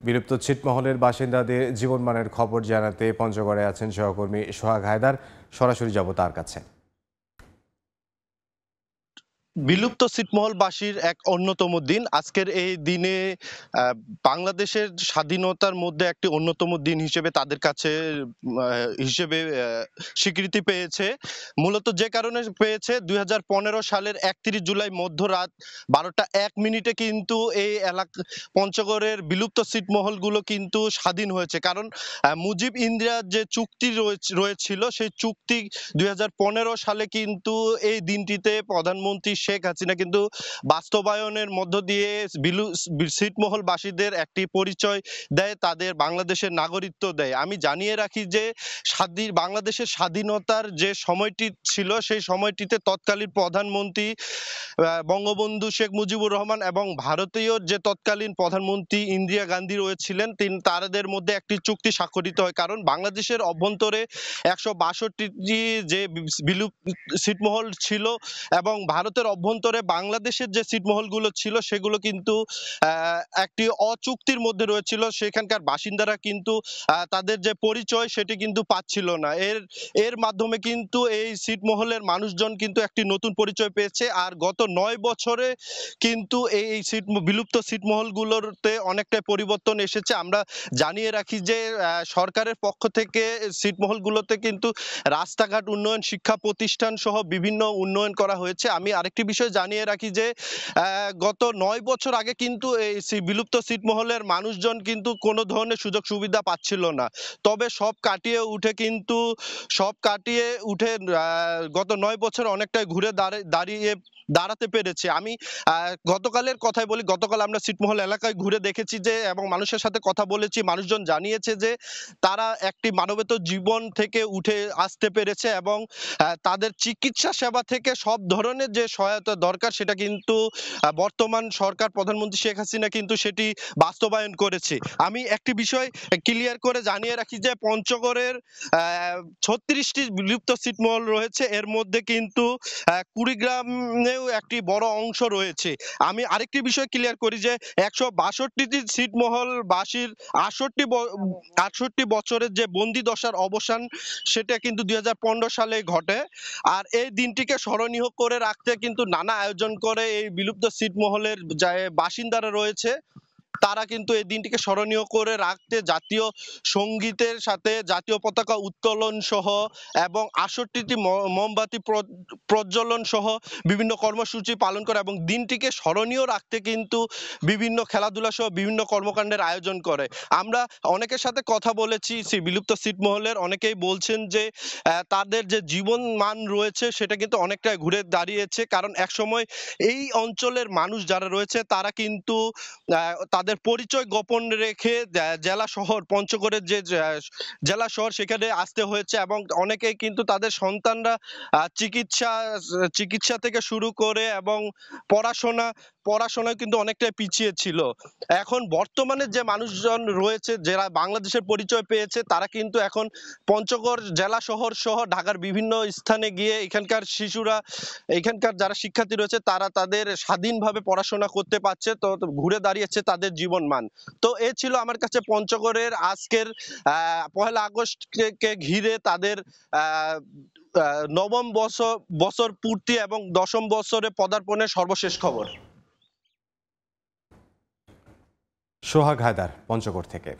বিলুপ্ত ছিটমহলের বাসিন্দাদের জীবনমানের খবর জানাতে পঞ্চগড়ে আছেন সহকর্মী সোহাগ হায়দার। সরাসরি যাব তার কাছে। বিলুপ্ত ছিটমহলবাসীর এক অন্যতম দিন আজকের এই দিনে বাংলাদেশের স্বাধীনতার মধ্যে একটি অন্যতম দিন হিসেবে তাদের কাছে হিসেবে স্বীকৃতি পেয়েছে। মূলত যে কারণে পেয়েছে ২০১৫ সালের ৩১ জুলাই মধ্যরাত ১২টা ১ মিনিটে কিন্তু এই এলাকা পঞ্চগড়ের বিলুপ্ত ছিটমহলগুলো কিন্তু স্বাধীন হয়েছে। কারণ মুজিব ইন্দিরার যে চুক্তি রয়েছিল সেই চুক্তি ২০১৫ সালে কিন্তু এই দিনটিতে প্রধানমন্ত্রী শেখ হাসিনা কিন্তু বাস্তবায়নের মধ্য দিয়ে ছিটমহলবাসীদের একটি পরিচয় দেয়, তাদের বাংলাদেশের নাগরিকত্ব দেয়। আমি জানিয়ে রাখি যে বাংলাদেশের স্বাধীনতার যে সময়টি ছিল সেই সময়টিতে তৎকালীন প্রধানমন্ত্রী বঙ্গবন্ধু শেখ মুজিবুর রহমান এবং ভারতীয় যে তৎকালীন প্রধানমন্ত্রী ইন্দিরা গান্ধী রয়েছিলেন তাদের মধ্যে একটি চুক্তি স্বাক্ষরিত হয়। কারণ বাংলাদেশের অভ্যন্তরে ১৬২টি যে ছিটমহল ছিল এবং ভারতের অভ্যন্তরে বাংলাদেশের যে ছিটমহলগুলো ছিল সেগুলো কিন্তু একটি অচুক্তির মধ্যে রয়েছিল। সেখানকার বাসিন্দারা কিন্তু তাদের যে পরিচয় সেটি কিন্তু পাচ্ছিল না। এর মাধ্যমে কিন্তু এই ছিটমহলের মানুষজন কিন্তু একটি নতুন পরিচয় পেয়েছে। আর গত ৯ বছরে কিন্তু এই বিলুপ্ত ছিটমহলগুলোতে অনেকটাই পরিবর্তন এসেছে। আমরা জানিয়ে রাখি যে সরকারের পক্ষ থেকে ছিটমহলগুলোতে কিন্তু রাস্তাঘাট উন্নয়ন, শিক্ষা প্রতিষ্ঠান সহ বিভিন্ন উন্নয়ন করা হয়েছে। আমি আরেকটি বিষয় জানিয়ে রাখি যে গত ৯ বছর আগে কিন্তু এই বিলুপ্ত ছিটমহলের মানুষজন কিন্তু কোনো ধরনের সুযোগ সুবিধা পাচ্ছিল না। তবে সব কাটিয়ে উঠে গত ৯ বছর অনেকটাই ঘুরে দাঁড়াতে পেরেছে। আমি গতকালের কথাই বলি, গতকাল আমরা ছিটমহল এলাকায় ঘুরে দেখেছি যে এবং মানুষের সাথে কথা বলেছি, মানুষজন জানিয়েছে যে তারা একটি মানবেতর জীবন থেকে উঠে আসতে পেরেছে এবং তাদের চিকিৎসা সেবা থেকে সব ধরনের যে সহায়তা দরকার সেটা কিন্তু বর্তমান সরকার প্রধানমন্ত্রী শেখ হাসিনা কিন্তু সেটি বাস্তবায়ন করেছে। আমি একটি বিষয় ক্লিয়ার করে জানিয়ে রাখি যে পঞ্চগড়ের ৩৬টি বিলুপ্ত ছিটমহল রয়েছে, এর মধ্যে কিন্তু কুড়িগ্রামেও একটি বড় অংশ রয়েছে। আমি আরেকটি বিষয় ক্লিয়ার করি যে ১৬২টি ছিটমহলবাসীর ৬৮ বছরের যে বন্দি দশার অবসান সেটা কিন্তু ২০১৫ সালে ঘটে। আর এই দিনটিকে স্মরণীয় করে রাখতে কিন্তু নানা আয়োজন করে এই বিলুপ্ত ছিটমহলের যে বাসিন্দারা রয়েছে তারা কিন্তু এই দিনটিকে স্মরণীয় করে রাখতে জাতীয় সঙ্গীতের সাথে জাতীয় পতাকা উত্তোলন সহ এবং ৬৮টি মোমবাতি প্রজ্বলন সহ বিভিন্ন কর্মসূচি পালন করে এবং দিনটিকে স্মরণীয় রাখতে কিন্তু বিভিন্ন খেলাধুলা সহ বিভিন্ন কর্মকাণ্ডের আয়োজন করে। আমরা অনেকের সাথে কথা বলেছি বিলুপ্ত ছিটমহলের, অনেকেই বলছেন যে তাদের যে জীবন মান রয়েছে সেটা কিন্তু অনেকটাই ঘুরে দাঁড়িয়েছে। কারণ একসময় এই অঞ্চলের মানুষ যারা রয়েছে তারা কিন্তু তাদের পরিচয় গোপন রেখে জেলা শহর পঞ্চগড়ের যে জেলা শহর সেখানে আসতে হয়েছে এবং অনেকেই কিন্তু তাদের সন্তানরা চিকিৎসা থেকে শুরু করে এবং পড়াশোনায় কিন্তু অনেকটাই পিছিয়ে ছিল। এখন বর্তমানে যে মানুষজন রয়েছে যারা বাংলাদেশের পরিচয় পেয়েছে তারা কিন্তু এখন পঞ্চগড় জেলা শহর সহ ঢাকার বিভিন্ন স্থানে গিয়ে এখানকার যারা শিক্ষার্থী রয়েছে তারা তাদের স্বাধীনভাবে পড়াশোনা করতে পারছে, তো ঘুরে দাঁড়িয়েছে তাদের জীবন মান। তো এ ছিল আমার কাছে পঞ্চগড়ের আজকের ১লা আগস্টকে ঘিরে তাদের নবম বছর পূর্তি এবং ১০ম বছরে পদার্পণের সর্বশেষ খবর। সোহাগ হায়দার, পঞ্চগড় থেকে।